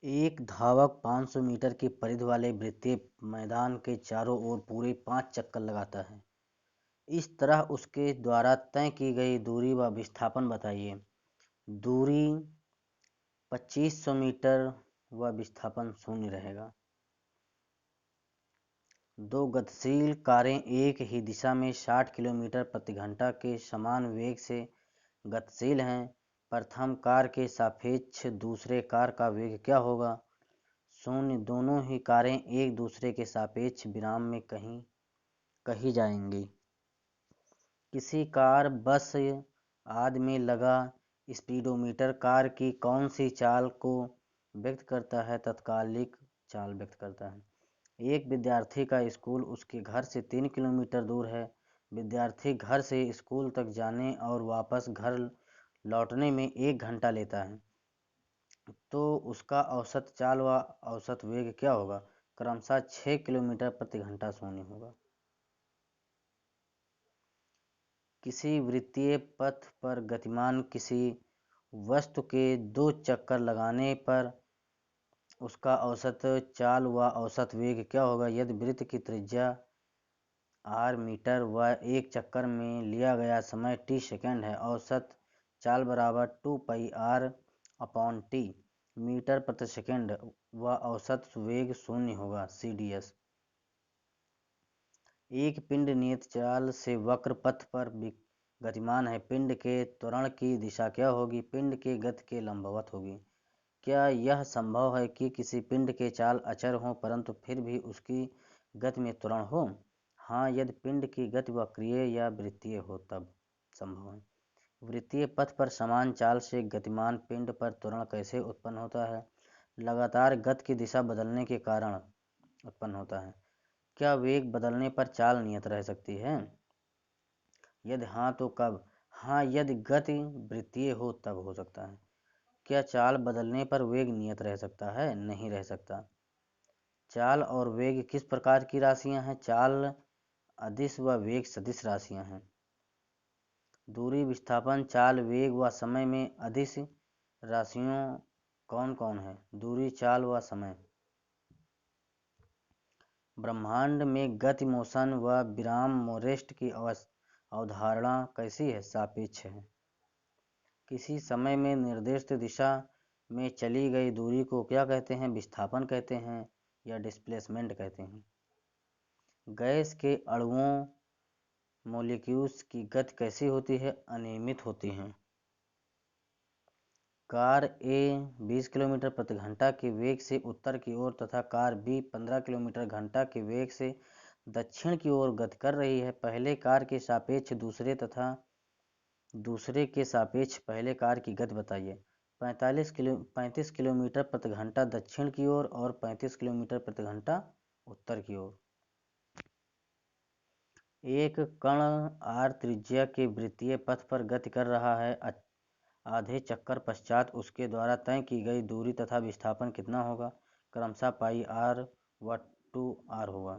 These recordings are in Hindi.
एक धावक 500 मीटर की परिधि वाले वृत्तीय मैदान के चारों ओर पूरे 5 चक्कर लगाता है। इस तरह उसके द्वारा तय की गई दूरी व विस्थापन बताइए। दूरी 2500 मीटर व विस्थापन 0 रहेगा। दो गतिशील कारें एक ही दिशा में 60 किलोमीटर प्रति घंटा के समान वेग से गतिशील हैं। प्रथम कार के सापेक्ष दूसरे कार का वेग क्या होगा? 0। दोनों ही कारें एक दूसरे के सापेक्ष विराम में कहीं जाएंगी। किसी कार, बस आदि में लगा स्पीडोमीटर कार की कौन सी चाल को व्यक्त करता है? तत्कालिक चाल व्यक्त करता है। एक विद्यार्थी का स्कूल उसके घर से 3 किलोमीटर दूर है। विद्यार्थी घर से स्कूल तक जाने और वापस घर लौटने में 1 घंटा लेता है, तो उसका औसत चाल व औसत वेग क्या होगा? क्रमशः 6 किलोमीटर प्रति घंटा 0 होगा। किसी वृत्तीय पथ पर गतिमान किसी वस्तु के 2 चक्कर लगाने पर उसका औसत चाल व औसत वेग क्या होगा? यदि वृत्त की त्रिज्या r मीटर व एक चक्कर में लिया गया समय t सेकंड है, औसत चाल बराबर 2πr/t मीटर प्रति सेकंड व औसत वेग 0 होगा, CDS। एक पिंड नियत चाल से वक्र पथ पर गतिमान है। पिंड के त्वरण की दिशा क्या होगी? पिंड के गति के लंबवत होगी। क्या यह संभव है कि किसी पिंड के चाल अचर हो परंतु फिर भी उसकी गति में त्वरण हो? हाँ, यदि पिंड की गति वक्रीय या वृत्तीय हो तब संभव है। वृत्तीय पथ पर समान चाल से गतिमान पिंड पर त्वरण कैसे उत्पन्न होता है? लगातार गति की दिशा बदलने के कारण उत्पन्न होता है। क्या वेग बदलने पर चाल नियत रह सकती है? यदि हाँ तो कब? हाँ, यदि गति वृत्तीय हो तब हो सकता है। क्या चाल बदलने पर वेग नियत रह सकता है? नहीं रह सकता। चाल और वेग किस प्रकार की राशियां हैं? चाल अदिश व वेग सदिश राशियां हैं। दूरी, विस्थापन, चाल, वेग व समय में अदिश राशियों कौन कौन है? दूरी, चाल व समय। ब्रह्मांड में गति, मोशन व विराम, रेस्ट की अवधारणा कैसी है? सापेक्ष है। किसी समय में निर्दिष्ट दिशा में चली गई दूरी को क्या कहते हैं? विस्थापन कहते हैं या डिस्प्लेसमेंट कहते हैं। गैस के अणुओं, मॉलिक्यूल्स की गति कैसी होती है? अनियमित होती है। कार ए 20 किलोमीटर प्रति घंटा के वेग से उत्तर की ओर तथा कार बी 15 किलोमीटर घंटा के वेग से दक्षिण की ओर गति कर रही है। पहले कार के सापेक्ष दूसरे तथा दूसरे के सापेक्ष पहले कार की गति बताइए। 35 किलोमीटर प्रति घंटा दक्षिण की ओर और 35 किलोमीटर प्रति घंटा उत्तर की ओर। एक कण r त्रिज्या के वृत्तीय पथ पर गति कर रहा है। आधे चक्कर पश्चात उसके द्वारा तय की गई दूरी तथा विस्थापन कितना होगा? क्रमशः πr व 2r होगा।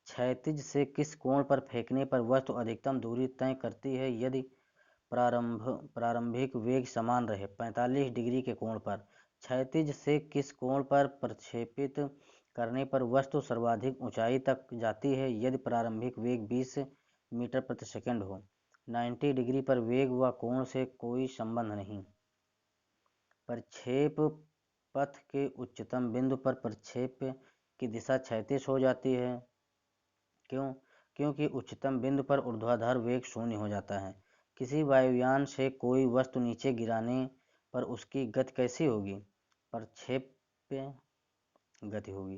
क्षैतिज से किस कोण पर फेंकने पर वस्तु अधिकतम दूरी तय करती है यदि प्रारंभिक वेग समान रहे? 45 डिग्री के कोण पर। क्षैतिज से किस कोण पर प्रक्षेपित करने पर वस्तु सर्वाधिक ऊंचाई तक जाती है यदि प्रारंभिक वेग 20 मीटर प्रति सेकंड हो? 90 डिग्री पर वेग व कोण से कोई संबंध नहीं। प्रक्षेप पथ के उच्चतम बिंदु पर प्रक्षेप की दिशा क्षैतिज हो जाती है। क्यों? क्योंकि उच्चतम बिंदु पर ऊर्ध्वाधर वेग 0 हो जाता है। किसी वायुयान से कोई वस्तु नीचे गिराने पर उसकी गति कैसी होगी? प्रक्षेप्य गति होगी।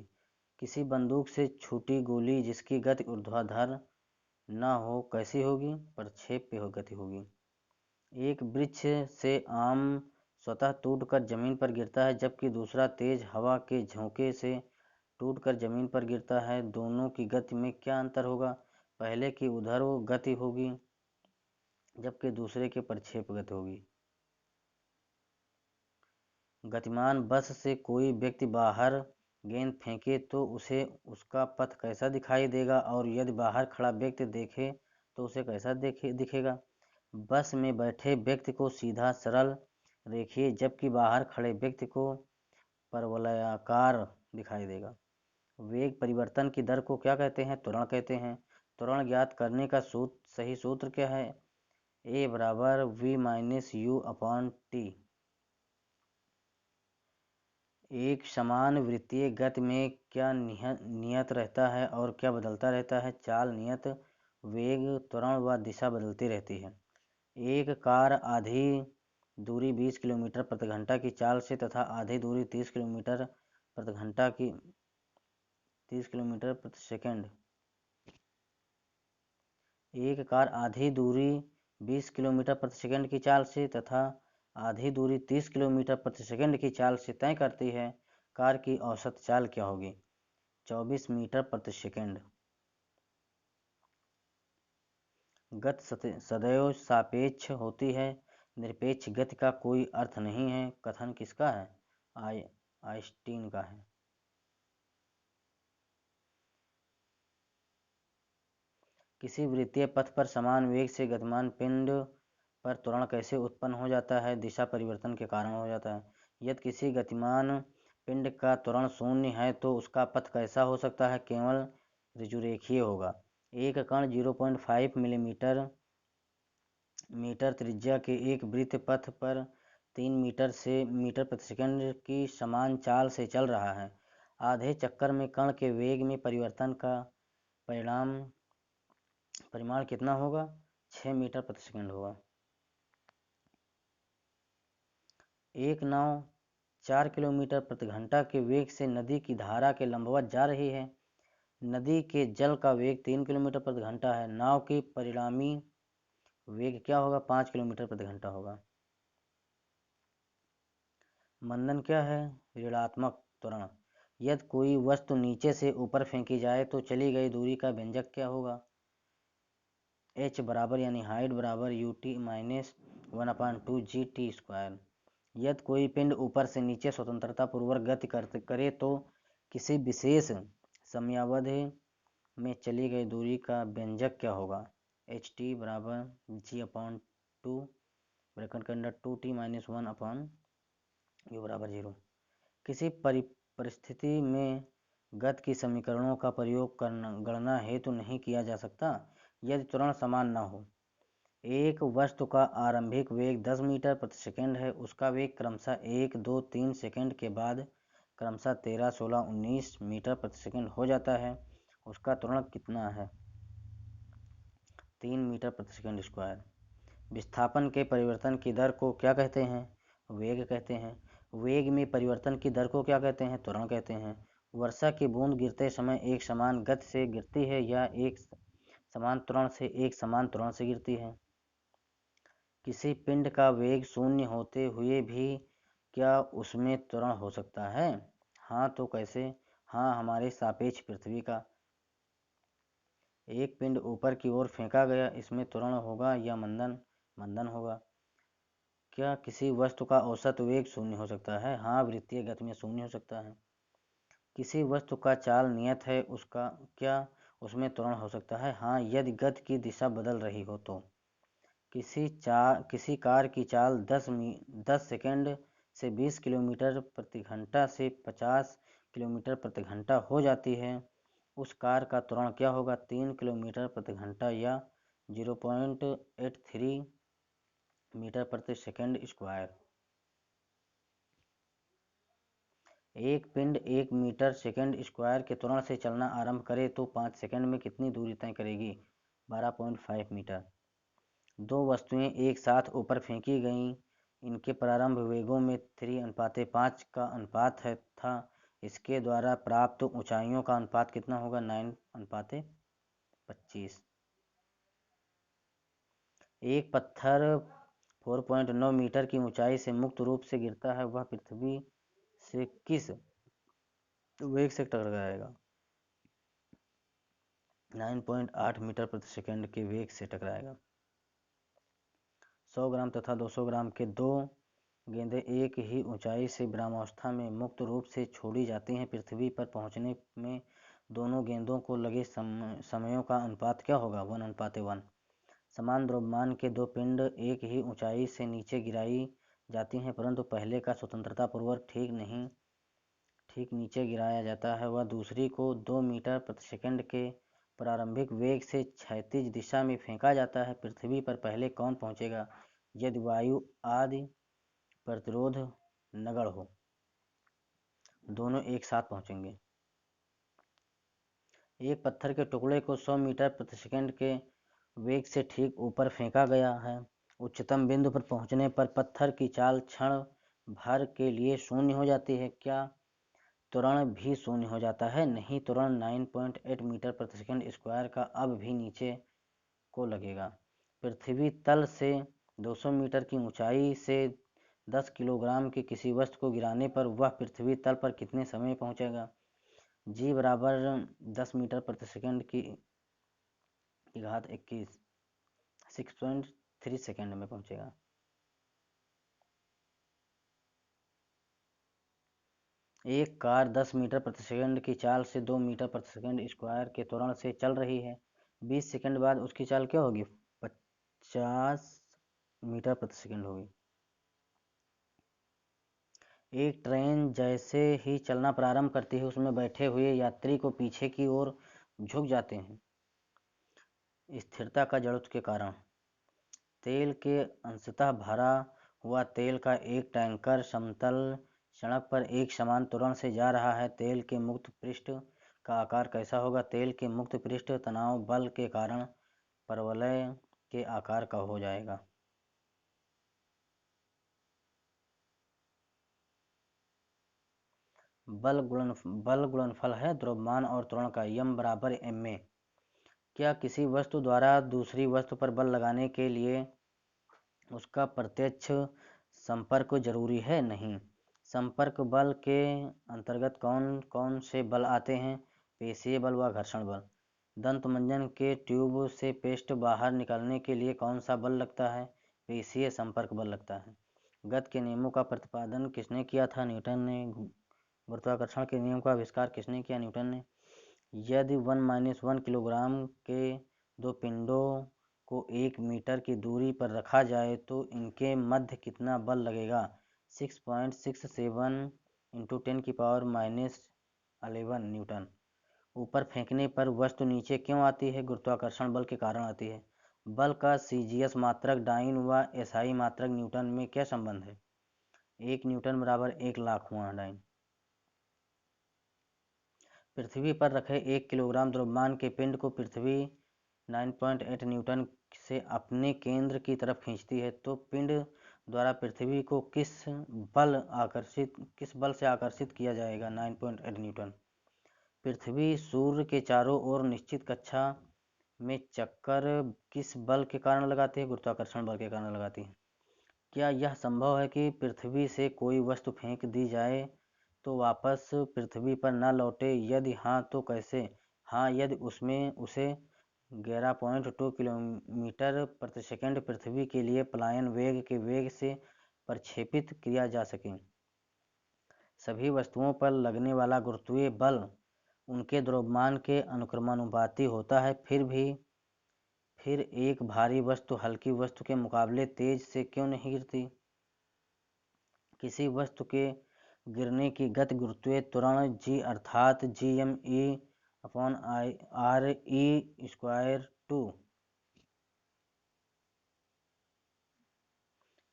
किसी बंदूक से छूटी गोली जिसकी गति ऊर्ध्वाधर न हो कैसी होगी? प्रक्षेप्य गति होगी। एक वृक्ष से आम स्वतः टूटकर जमीन पर गिरता है जबकि दूसरा तेज हवा के झोंके से टूटकर जमीन पर गिरता है। दोनों की गति में क्या अंतर होगा? पहले की ऊर्ध्व गति होगी जबकि दूसरे की प्रक्षेप गति होगी। गतिमान बस से कोई व्यक्ति बाहर गेंद फेंके तो उसे उसका पथ कैसा दिखाई देगा और यदि बाहर खड़ा व्यक्ति देखे तो उसे कैसा दिखेगा? बस में बैठे व्यक्ति को सीधा सरल रेखीय, जबकि बाहर खड़े व्यक्ति को परवलयाकार दिखाई देगा। वेग परिवर्तन की दर को क्या कहते हैं? त्वरण कहते हैं। त्वरण ज्ञात करने का सही सूत्र क्या है? ए बराबर V minus U upon T. एक समान वृत्तीय गति में क्या नियत रहता है और क्या बदलता रहता है? चाल नियत, वेग, त्वरण व दिशा बदलती रहती है। एक कार आधी दूरी 20 किलोमीटर प्रति घंटा की चाल से तथा आधी दूरी 30 किलोमीटर प्रति सेकंड। एक कार आधी दूरी 20 किलोमीटर प्रति सेकंड की चाल से तथा आधी दूरी 30 किलोमीटर प्रति सेकंड की चाल से तय करती है। कार की औसत चाल क्या होगी? 24 मीटर प्रति सेकंड। गति सदैव सापेक्ष होती है। निरपेक्ष गति का कोई अर्थ नहीं है। कथन किसका है? आइंस्टीन का है। किसी वृत्तीय पथ पर समान वेग से गतिमान पिंड पर त्वरण कैसे उत्पन्न हो जाता है? दिशा परिवर्तन के कारण हो जाता है। यदि किसी गतिमान पिंड का त्वरण शून्य है तो उसका पथ कैसा हो सकता है? केवल ऋजुरेखीय होगा। एक कण 0.5 मिलीमीटर त्रिज्या के एक वृत्त पथ पर 3 मीटर प्रति सेकंड की समान चाल से चल रहा है। आधे चक्कर में कण के वेग में परिवर्तन का परिमाण कितना होगा? 6 मीटर प्रति सेकंड होगा। एक नाव 4 किलोमीटर प्रति घंटा के वेग से नदी की धारा के लंबवत जा रही है। नदी के जल का वेग 3 किलोमीटर प्रति घंटा है। नाव की परिणामी वेग क्या होगा? 5 किलोमीटर प्रति घंटा होगा। मंदन क्या है? ऋणात्मक त्वरण। यदि कोई वस्तु नीचे से ऊपर फेंकी जाए तो चली गई दूरी का व्यंजक क्या होगा? h बराबर यानी हाइट बराबर U T minus 1/2 G T square. यदि कोई पिंड ऊपर से नीचे स्वतंत्रता पूर्वक गति करे तो किसी विशेष समयावधि में चली गई दूरी का व्यंजक क्या होगा? एच टी बराबर जी अपॉन 2 ब्रैकेट के अंदर 2t माइनस 1 अपॉन यू बराबर 0। किसी परिस्थिति में गति की समीकरणों का प्रयोग गणना हेतु नहीं किया जा सकता यदि त्वरण समान न हो। एक वस्तु का आरंभिक वेग 10 मीटर प्रति सेकंड है। उसका वेग क्रमशः 1, 2, 3 सेकंड के बाद क्रमशः 13, 16, 19 मीटर प्रति सेकंड हो जाता है। उसका त्वरण कितना है? 3 मीटर प्रति सेकंड स्क्वायर। विस्थापन के परिवर्तन की दर को क्या कहते हैं? वेग कहते हैं। वेग में परिवर्तन की दर को क्या कहते हैं? त्वरण कहते हैं। वर्षा की बूंद गिरते समय एक समान गति से गिरती है या एक समान त्वरण से गिरती है? किसी पिंड का वेग शून्य होते हुए भी क्या उसमें त्वरण हो सकता है? हाँ, तो कैसे? हाँ, हमारे सापेक्ष पृथ्वी का। एक पिंड ऊपर की ओर फेंका गया, इसमें त्वरण होगा या मंदन होगा। क्या किसी वस्तु का औसत वेग शून्य हो सकता है? हाँ, वृत्तीय गति में शून्य हो सकता है। किसी वस्तु का चाल नियत है, क्या उसमें त्वरण हो सकता है? हाँ, यदि गति की दिशा बदल रही हो तो। किसी कार की चाल 10 सेकंड से 20 किलोमीटर प्रति घंटा से 50 किलोमीटर प्रति घंटा हो जाती है। उस कार का त्वरण क्या होगा? 3 किलोमीटर प्रति घंटा या 0.83 मीटर प्रति सेकंड स्क्वायर। एक पिंड 1 मीटर सेकंड स्क्वायर के त्वरण से चलना आरंभ करे तो 5 सेकंड में कितनी दूरी तय करेगी? 12.5 मीटर। दो वस्तुएं एक साथ ऊपर फेंकी गईं। इनके प्रारंभ वेगों में 3:5 का अनुपात था। इसके द्वारा प्राप्त ऊंचाइयों का अनुपात कितना होगा? 9:25। एक पत्थर 4.9 मीटर की ऊंचाई से मुक्त रूप से गिरता है। वह पृथ्वी से किस वेग से टकराएगा? 9.8 मीटर प्रति सेकंड के वेग से टकराएगा। 100 ग्राम तथा 200 ग्राम के दो गेंदें एक ही ऊंचाई से विरामावस्था में मुक्त रूप से छोड़ी जाती हैं। पृथ्वी पर पहुंचने में दोनों गेंदों को लगे समयों का अनुपात क्या होगा? 1:1। समान द्रव्यमान के दो पिंड एक ही ऊंचाई से नीचे गिराई जाती हैं, परंतु पहले का स्वतंत्रतापूर्वक ठीक नीचे गिराया जाता है, वह दूसरी को 2 मीटर प्रति सेकंड के प्रारंभिक वेग से क्षैतिज दिशा में फेंका जाता है। पृथ्वी पर पहले कौन पहुंचेगा यदि वायु आदि प्रतिरोध नगण्य हो? दोनों एक साथ पहुंचेंगे। एक पत्थर के टुकड़े को 100 मीटर प्रति सेकंड के वेग से ठीक ऊपर फेंका गया है। उच्चतम बिंदु पर पहुंचने पर पत्थर की चाल क्षण भर के लिए शून्य हो जाती है। क्या त्वरण भी शून्य हो जाता है? नहीं, त्वरण 9.8 मीटर प्रति सेकंड स्क्वायर का अब भी नीचे को लगेगा। पृथ्वी तल से 200 मीटर की ऊंचाई से 10 किलोग्राम की किसी वस्तु को गिराने पर वह पृथ्वी तल पर कितने समय में पहुंचेगा? जी बराबर 10 मीटर प्रति सेकंड की घात 21 6.3 सेकंड में पहुंचेगा। एक कार 10 मीटर प्रति सेकंड की चाल से 2 मीटर प्रति सेकंड स्क्वायर के त्वरण से चल रही है। 20 सेकंड बाद उसकी चाल क्या होगी? 50 मीटर प्रति सेकंड होगी। एक ट्रेन जैसे ही चलना प्रारंभ करती है, उसमें बैठे हुए यात्री को पीछे की ओर झुक जाते हैं, स्थिरता का जड़त्व के कारण। तेल के अंशतः भरा हुआ तेल का एक टैंकर समतल सड़क पर एक समान त्वरण से जा रहा है। तेल के मुक्त पृष्ठ का आकार कैसा होगा? तेल के मुक्त पृष्ठ तनाव बल के कारण परवलय के आकार का हो जाएगा। बल गुणनफल है द्रव्यमान और त्वरण का, यम बराबर एम में। क्या किसी वस्तु द्वारा दूसरी वस्तु पर बल लगाने के लिए उसका प्रत्यक्ष संपर्क जरूरी है? नहीं। संपर्क बल के अंतर्गत कौन कौन से बल आते हैं? पेशीय बल व घर्षण बल। दंतमंजन के ट्यूब से पेस्ट बाहर निकालने के लिए कौन सा बल लगता है? पेशीय संपर्क बल लगता है। गति के नियमों का प्रतिपादन किसने किया था? न्यूटन ने। गुरुत्वाकर्षण के नियम का आविष्कार किसने किया? न्यूटन ने। यदि 1 - 1 किलोग्राम के दो पिंडों को 1 मीटर की दूरी पर रखा जाए तो इनके मध्य कितना बल लगेगा? 6.67 × 10⁻⁻11 न्यूटन। ऊपर फेंकने पर वस्तु नीचे क्यों आती है? गुरुत्वाकर्षण बल के कारण आती है। बल का सीजीएस मात्रक डाइन व एसआई मात्रक न्यूटन में क्या संबंध है? 1 न्यूटन बराबर 1 लाख हुआ डाइन। पृथ्वी पर रखे 1 किलोग्राम द्रव्यमान के पिंड को पृथ्वी 9.8 न्यूटन से अपने केंद्र की तरफ खींचती है, तो पिंड द्वारा पृथ्वी को किस बल से आकर्षित किया जाएगा? 9.8 न्यूटन। पृथ्वी सूर्य के चारों ओर निश्चित कक्षा में चक्कर किस बल के कारण लगाती है? गुरुत्वाकर्षण बल के कारण लगाती है। क्या यह संभव है कि पृथ्वी से कोई वस्तु फेंक दी जाए तो वापस पृथ्वी पर न लौटे? यदि हाँ तो कैसे? हाँ, यदि उसमें उसे 11.2 किलोमीटर प्रति सेकंड पृथ्वी के लिए पलायन वेग के वेग से प्रक्षेपित किया जा सके। सभी वस्तुओं पर लगने वाला गुरुत्वीय बल उनके द्रव्यमान के अनुक्रमानुपाती होता है। फिर एक भारी वस्तु हल्की वस्तु के मुकाबले तेज से क्यों नहीं गिरती? किसी वस्तु के गिरने की गति गुरुत्वीय त्वरण g अर्थात GME/RE²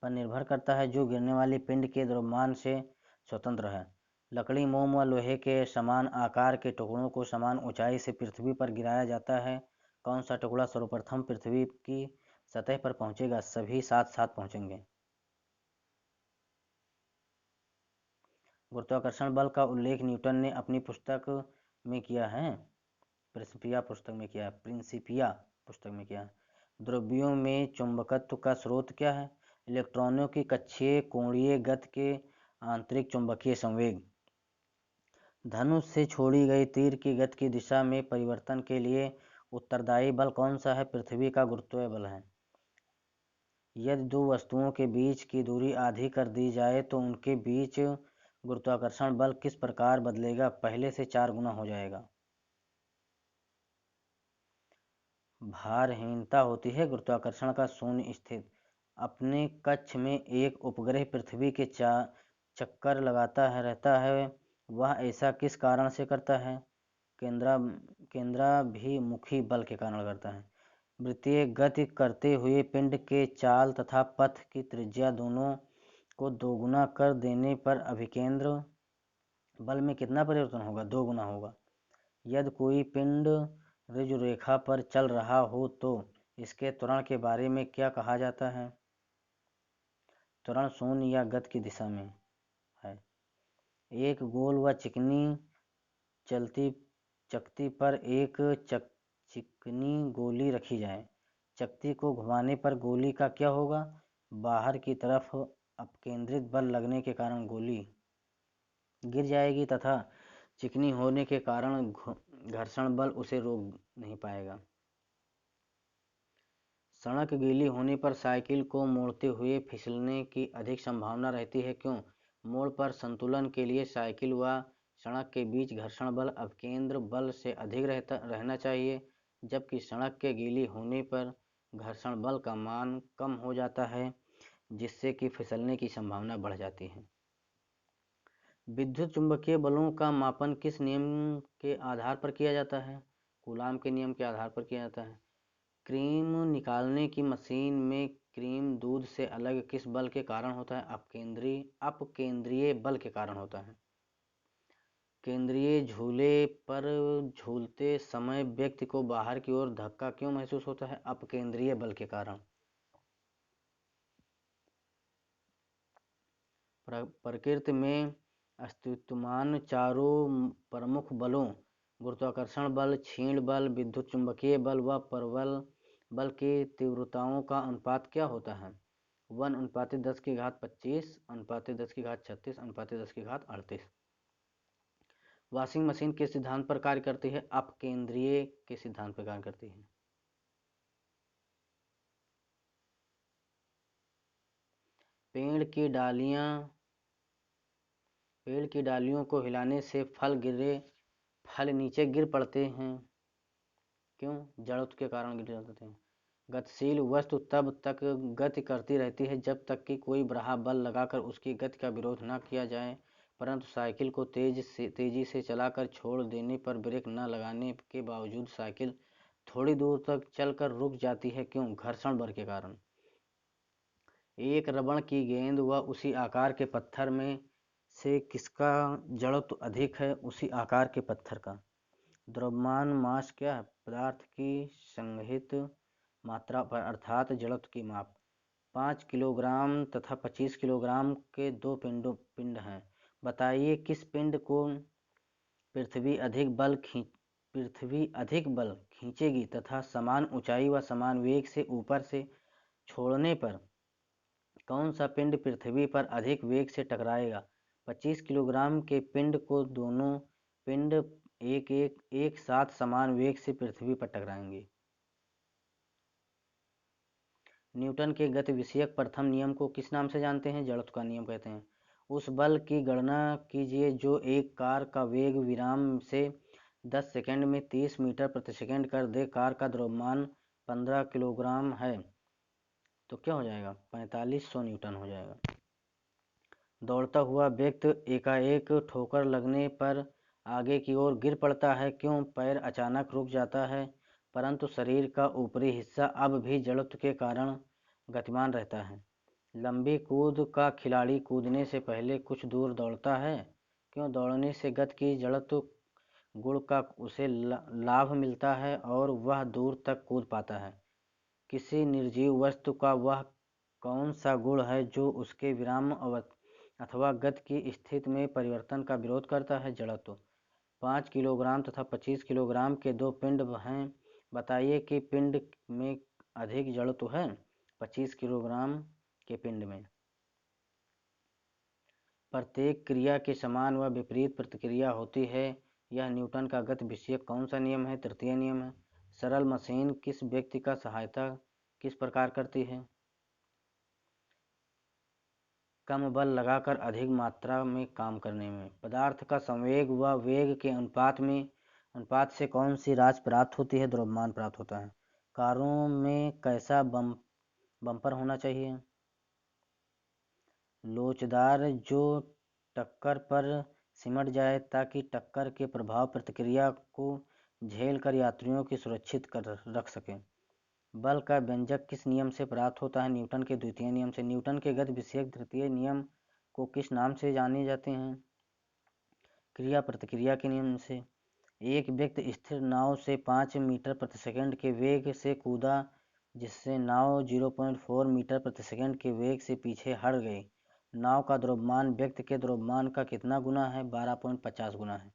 पर निर्भर करता है, जो गिरने वाली पिंड के द्रव्यमान से स्वतंत्र है। लकड़ी, मोम व लोहे के समान आकार के टुकड़ों को समान ऊंचाई से पृथ्वी पर गिराया जाता है। कौन सा टुकड़ा सर्वप्रथम पृथ्वी की सतह पर पहुंचेगा? सभी साथ साथ पहुंचेंगे। गुरुत्वाकर्षण बल का उल्लेख न्यूटन ने अपनी पुस्तक में किया है। प्रिंसिपिया पुस्तक में किया है। द्रव्यों में चुंबकत्व का स्रोत क्या है? इलेक्ट्रॉनों की कक्षीय कोणीय गति के आंतरिक चुंबकीय संवेग। धनुष से छोड़ी गई तीर की गति की दिशा में परिवर्तन के लिए उत्तरदायी बल कौन सा है? पृथ्वी का गुरुत्वीय बल है। यदि दो वस्तुओं के बीच की दूरी आधी कर दी जाए तो उनके बीच गुरुत्वाकर्षण बल किस प्रकार बदलेगा? पहले से 4 गुना हो जाएगा। भारहीनता होती है, गुरुत्वाकर्षण का शून्य स्थित। अपने कक्ष में एक उपग्रह पृथ्वी के चक्कर लगाता है रहता है, वह ऐसा किस कारण से करता है? केंद्राभिमुखी बल के कारण करता है। वृत्तीय गति करते हुए पिंड के चाल तथा पथ की त्रिज्या दोनों को दोगुना कर देने पर अभिकेंद्र बल में कितना परिवर्तन होगा? 2 गुना होगा। यदि कोई पिंड ऋजुरेखा पर चल रहा हो तो इसके त्वरण के बारे में क्या कहा जाता है? त्वरण शून्य या गति की दिशा में है। एक गोल व चिकनी चलती चकती पर एक चिकनी गोली रखी जाए। चकती को घुमाने पर गोली का क्या होगा? बाहर की तरफ अपकेंद्रित बल लगने के कारण गोली गिर जाएगी तथा चिकनी होने के कारण घर्षण बल उसे रोक नहीं पाएगा। सड़क गीली होने पर साइकिल को मोड़ते हुए फिसलने की अधिक संभावना रहती है, क्यों? मोड़ पर संतुलन के लिए साइकिल व सड़क के बीच घर्षण बल अपकेंद्र बल से अधिक रहना चाहिए, जबकि सड़क के गीली होने पर घर्षण बल का मान कम हो जाता है, जिससे कि फिसलने की संभावना बढ़ जाती है। विद्युत चुंबकीय बलों का मापन किस नियम के आधार पर किया जाता है? कूलाम के नियम के आधार पर किया जाता है। क्रीम निकालने की मशीन में क्रीम दूध से अलग किस बल के कारण होता है? अपकेंद्रीय बल के कारण होता है। केंद्रीय झूले पर झूलते समय व्यक्ति को बाहर की ओर धक्का क्यों महसूस होता है? अपकेंद्रीय बल के कारण। प्रकृति में अस्तित्वमान चारों प्रमुख बलों गुरुत्वाकर्षण बल, क्षीण बल, विद्युत चुंबकीय बल व प्रबल बल की तीव्रताओं का अनुपात क्या होता है? 1:10⁻25, 1:10⁻36, 1:10⁻38। वॉशिंग मशीन किस सिद्धांत पर कार्य करती है? अपकेंद्रीय के सिद्धांत पर कार्य करती है। पेड़ की डालियों को हिलाने से फल नीचे गिर पड़ते हैं, क्यों? जड़त्व के कारण गिर जाते हैं। गतिशील वस्तु तब तक गति करती रहती है जब तक कि कोई बाह्य बल लगाकर उसकी गति का विरोध न किया जाए, परंतु साइकिल को तेजी से चलाकर छोड़ देने पर ब्रेक न लगाने के बावजूद साइकिल थोड़ी दूर तक चलकर रुक जाती है, क्यों? घर्षण बल के कारण। एक रबड़ की गेंद व उसी आकार के पत्थर में से किसका जड़त्व अधिक है? उसी आकार के पत्थर का। द्रव्यमान मास क्या है? पदार्थ की संग्रहित मात्रा पर अर्थात जड़त्व की माप। 5 किलोग्राम तथा 25 किलोग्राम के दो पिंड हैं। बताइए किस पिंड को पृथ्वी अधिक बल खींचेगी तथा समान ऊंचाई व समान वेग से ऊपर से छोड़ने पर कौन सा पिंड पृथ्वी पर अधिक वेग से टकराएगा? 25 किलोग्राम के पिंड को दोनों पिंड एक साथ समान वेग से पृथ्वी पर टकराएंगे। न्यूटन के गति विषयक प्रथम नियम को किस नाम से जानते हैं? जड़त्व का नियम कहते हैं। उस बल की गणना कीजिए जो एक कार का वेग विराम से 10 सेकंड में 30 मीटर प्रति सेकंड कर दे। कार का द्रव्यमान 15 किलोग्राम है, तो क्या हो जाएगा? 4500 न्यूटन हो जाएगा। दौड़ता हुआ व्यक्ति एकाएक ठोकर लगने पर आगे की ओर गिर पड़ता है, क्यों? पैर अचानक रुक जाता है, परंतु शरीर का ऊपरी हिस्सा अब भी जड़त्व के कारण गतिमान रहता है। लंबी कूद का खिलाड़ी कूदने से पहले कुछ दूर दौड़ता है, क्यों? दौड़ने से गति की जड़त्व गुण का उसे लाभ मिलता है और वह दूर तक कूद पाता है। किसी निर्जीव वस्तु का वह कौन सा गुण है जो उसके विराम अथवा गति की स्थिति में परिवर्तन का विरोध करता है? जड़त्व। 5 किलोग्राम तथा 25 किलोग्राम के दो पिंड हैं। बताइए कि पिंड में अधिक जड़त्व है? 25 किलोग्राम के पिंड में। प्रत्येक क्रिया के समान व विपरीत प्रतिक्रिया होती है। यह न्यूटन का गति विषयक कौन सा नियम है? तृतीय नियम है। सरल मशीन किस व्यक्ति का सहायता किस प्रकार करती है? कम बल लगाकर अधिक मात्रा में काम करने में। पदार्थ का संवेग व वेग के अनुपात से कौन सी राशि प्राप्त होती है? द्रव्यमान प्राप्त होता है। कारों में कैसा बम्पर होना चाहिए? लोचदार जो टक्कर पर सिमट जाए ताकि टक्कर के प्रभाव प्रतिक्रिया को झेल कर यात्रियों की सुरक्षित कर रख सके। बल का व्यंजक किस नियम से प्राप्त होता है? न्यूटन के द्वितीय नियम से। न्यूटन के गति विषयक तृतीय नियम को किस नाम से जाने जाते हैं? क्रिया प्रतिक्रिया के नियम से। एक व्यक्ति स्थिर नाव से 5 मीटर प्रति सेकंड के वेग से कूदा, जिससे नाव 0.4 मीटर प्रति सेकंड के वेग से पीछे हट गई। नाव का द्रव्यमान व्यक्ति के द्रव्यमान का कितना गुना है? 12.50 गुना है।